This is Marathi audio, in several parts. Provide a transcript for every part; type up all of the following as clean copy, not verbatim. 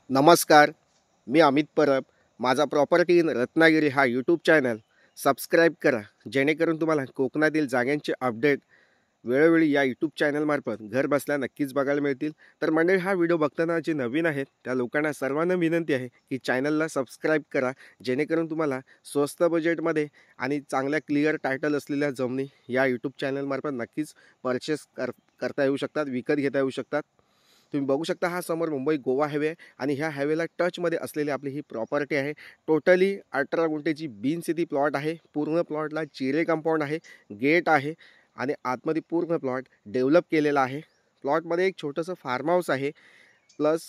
नमस्कार, मी अमित परब. माझा प्रॉपर्टी इन रत्नागिरी हा यूट्यूब चॅनल सबस्क्राईब करा, जेणेकरून तुम्हाला कोकणातील जागांचे अपडेट वेळोवेळी या यूट्यूब चॅनलमार्फत घर बसल्या नक्कीच बघायला मिळतील. तर मंडळी, हा व्हिडिओ बघताना जे नवीन आहेत त्या लोकांना सर्वांना विनंती आहे की चॅनलला सबस्क्राईब करा, जेणेकरून तुम्हाला स्वस्त बजेटमध्ये आणि चांगल्या क्लिअर टायटल असलेल्या जमिनी या यूट्यूब चॅनलमार्फत नक्कीच परचेस करता येऊ शकतात, विकत घेता येऊ शकतात. तुम्ही बघू शकता, हा समोर मुंबई गोवा हायवे आहे आणि ह्या हायवेला टचमध्ये असलेली आपली ही प्रॉपर्टी आहे. टोटली 18 गुंठेची बिन सिटी प्लॉट आहे. पूर्ण प्लॉटला चिरे कंपाऊंड आहे, गेट आहे आणि आतमध्ये पूर्ण प्लॉट डेव्हलप केलेला आहे. प्लॉटमध्ये एक छोटंसं फार्म हाऊस आहे, प्लस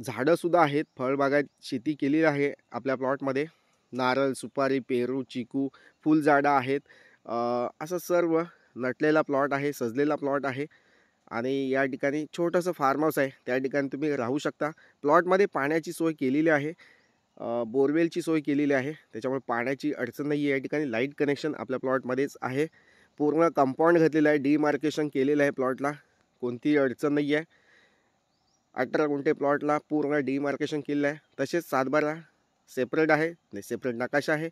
झाडंसुद्धा आहेत. फळबागात शेती केलेली आहे आपल्या प्लॉटमध्ये. नारळ, सुपारी, पेरू, चिकू, फुलझाडं आहेत. असं सर्व नटलेला प्लॉट आहे, सजलेला प्लॉट आहे आणि या ठिकाणी छोटंसं फार्म हाऊस आहे, त्या ठिकाणी तुम्ही राहू शकता. प्लॉटमध्ये पाण्याची सोय केलेली आहे, बोरवेलची सोय केलेली आहे, त्याच्यामुळे पाण्याची अडचण नाही आहे. या ठिकाणी लाईट कनेक्शन आपल्या प्लॉटमध्येच आहे. पूर्ण कंपाऊंड घातलेलं आहे, डिमार्केशन केलेलं आहे प्लॉटला, कोणतीही अडचण नाही आहे. 18 गुंठे प्लॉटला पूर्ण डिमार्केशन केलेलं आहे. तसेच 7/12 सेपरेट आहे, सेपरेट नकाशा आहे.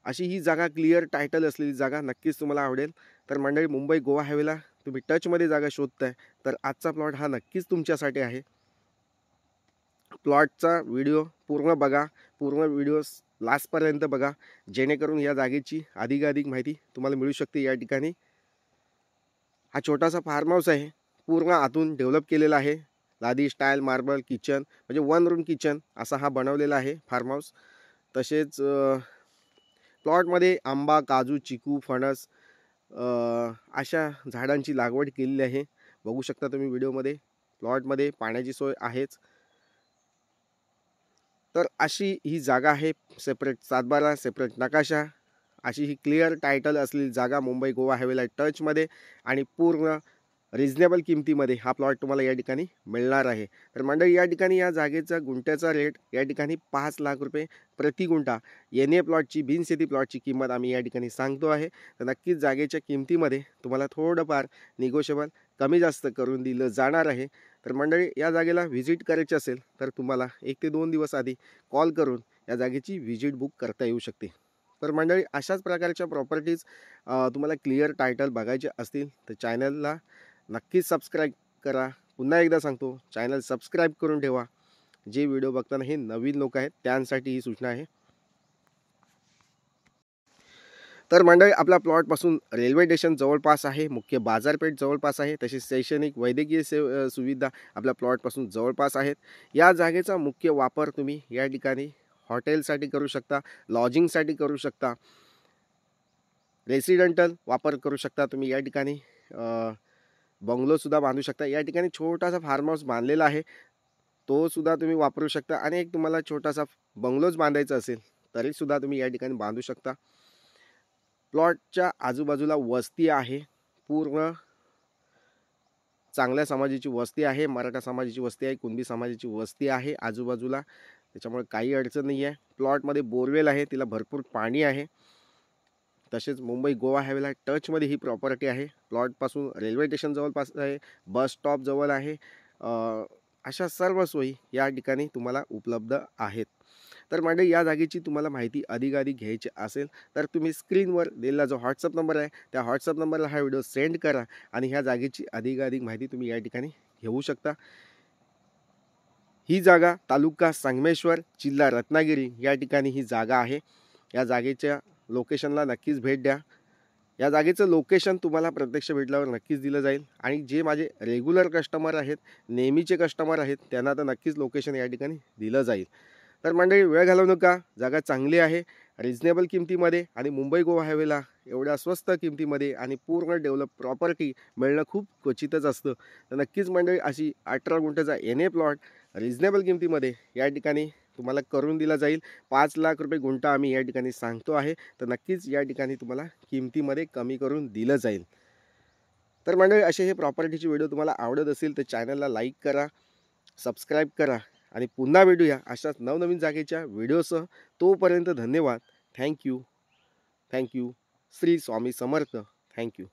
अशी ही जागा, क्लिअर टायटल असलेली जागा नक्कीच तुम्हाला आवडेल. तर मंडळी, मुंबई गोवा हायवेला तुम्ही टचमध्ये जागा शोधताय तर आजचा प्लॉट हा नक्कीच तुमच्यासाठी आहे. प्लॉटचा व्हिडिओ पूर्ण बघा, पूर्ण व्हिडिओ लास्टपर्यंत बघा, जेणेकरून या जागेची अधिकाधिक माहिती तुम्हाला मिळू शकते. या ठिकाणी हा छोटासा फार्म हाऊस आहे, पूर्ण आतून डेव्हलप केलेला आहे. लादी स्टाईल, मार्बल किचन, म्हणजे 1 रूम किचन असा हा बनवलेला आहे फार्म हाऊस. तसेच प्लॉटमध्ये आंबा, काजू, चिकू, फणस अशा झाडांची लागवड केलेली आहे. बघू शकता तुम्ही व्हिडिओमध्ये. प्लॉटमध्ये पाण्याची सोय आहेच. तर अशी ही जागा आहे, सेपरेट 7/12, सेपरेट नकाशा, अशी ही क्लिअर टायटल असलेली जागा मुंबई गोवा हायवेला टचमध्ये आणि पूर्ण रिजनेबल किमतीमध्ये हा प्लॉट तुम्हाला या ठिकाणी मिळणार आहे. तर मंडळी, या ठिकाणी या जागेचा गुंठ्याचा रेट या ठिकाणी 5 लाख रुपये प्रति गुंठा एन प्लॉटची, बिन शेती प्लॉटची किंमत आम्ही या ठिकाणी सांगतो आहे. तर नक्कीच जागेच्या किमतीमध्ये तुम्हाला थोडंफार निगोशिएबल कमी जास्त करून दिलं जाणार आहे. तर मंडळी, या जागेला व्हिजिट करायची असेल तर तुम्हाला 1 ते 2 दिवस आधी कॉल करून या जागेची व्हिजिट बुक करता येऊ शकते. तर मंडळी, अशाच प्रकारच्या प्रॉपर्टीज तुम्हाला क्लिअर टायटल बघायचे असतील तर चॅनलला नक्कीच सबस्क्राईब करा. पुन्हा एकदा सांगतो, चॅनल सबस्क्राईब करून ठेवा. जे व्हिडिओ बघताना हे नवीन लोक आहेत त्यांसाठी ही सूचना आहे. तर मंडळी, आपल्या प्लॉटपासून रेल्वे स्टेशन जवळपास आहे, मुख्य बाजारपेठ जवळपास आहे, तसेच शैक्षणिक वैद्यकीय सुविधा आपल्या प्लॉटपासून जवळपास आहेत. या जागेचा मुख्य वापर तुम्ही या ठिकाणी हॉटेलसाठी करू शकता, लॉजिंगसाठी करू शकता, रेसिडेंटल वापर करू शकता. तुम्ही या ठिकाणी बंगलोसुद्धा बांधू शकता. या ठिकाणी छोटासा फार्म हाऊस बांधलेला आहे, तो सुद्धा तुम्ही वापरू शकता. आणि एक तुम्हाला छोटासा बंगलोज बांधायचा असेल तरीसुद्धा तुम्ही या ठिकाणी बांधू शकता. प्लॉटच्या आजूबाजूला वस्ती आहे, पूर्ण चांगल्या समाजाची वस्ती आहे, मराठा समाजाची वस्ती आहे, कुणबी समाजाची वस्ती आहे आजूबाजूला, त्याच्यामुळे काही अडचण नाही आहे. प्लॉटमध्ये बोरवेल आहे, तिला भरपूर पाणी आहे. तसेच मुंबई गोवा हायवेला टचमध्ये ही प्रॉपर्टी आहे. प्लॉटपासून रेल्वे स्टेशन जवळपास आहे, बस स्टॉप जवळ आहे. अशा सर्व सोयी या ठिकाणी तुम्हाला उपलब्ध आहेत. तर मंडळी, या जागेची तुम्हाला माहिती अधिकाधिक घ्यायची असेल तर तुम्ही स्क्रीनवर दिलेला जो व्हॉट्सअप नंबर आहे त्या व्हॉट्सअप नंबरला हा व्हिडिओ सेंड करा आणि ह्या जागेची अधिकाधिक माहिती तुम्ही या ठिकाणी घेऊ शकता. ही जागा तालुका संगमेश्वर, जिल्हा रत्नागिरी या ठिकाणी ही जागा आहे. या जागेच्या लोकेशनला नक्कीच भेट द्या. या जागेचं लोकेशन तुम्हाला प्रत्यक्ष भेटल्यावर नक्कीच दिलं जाईल. आणि जे माझे रेग्युलर कस्टमर आहेत, नेहमीचे कस्टमर आहेत, त्यांना तर नक्कीच लोकेशन या ठिकाणी दिलं जाईल. तर मंडळी, वेळ घालवू नका. जागा चांगली आहे, रिजनेबल किमतीमध्ये आणि मुंबई गोवा हायवेला एवढ्या स्वस्त किमतीमध्ये आणि पूर्ण डेव्हलप प्रॉपर्टी मिळणं खूप क्वचितच असतं. तर नक्कीच मंडळी, अशी 18 गुंठ्याचा एन प्लॉट रिजनेबल किमतीमध्ये या ठिकाणी तुम्हाला करून दिला जाईल. 5 लाख रुपये गुंठा आम्ही या ठिकाणी सांगतो आहे. तर नक्कीच या ठिकाणी तुम्हाला किमतीमध्ये कमी करून दिलं जाईल. तर मंडळी, असे हे प्रॉपर्टीचे व्हिडिओ तुम्हाला आवडत असेल तर चॅनलला लाईक करा, सबस्क्राईब करा आणि पुन्हा भेटूया अशाच नवनवीन जागेच्या व्हिडिओसह. तोपर्यंत धन्यवाद. थँक्यू. श्री स्वामी समर्थ. थँक्यू.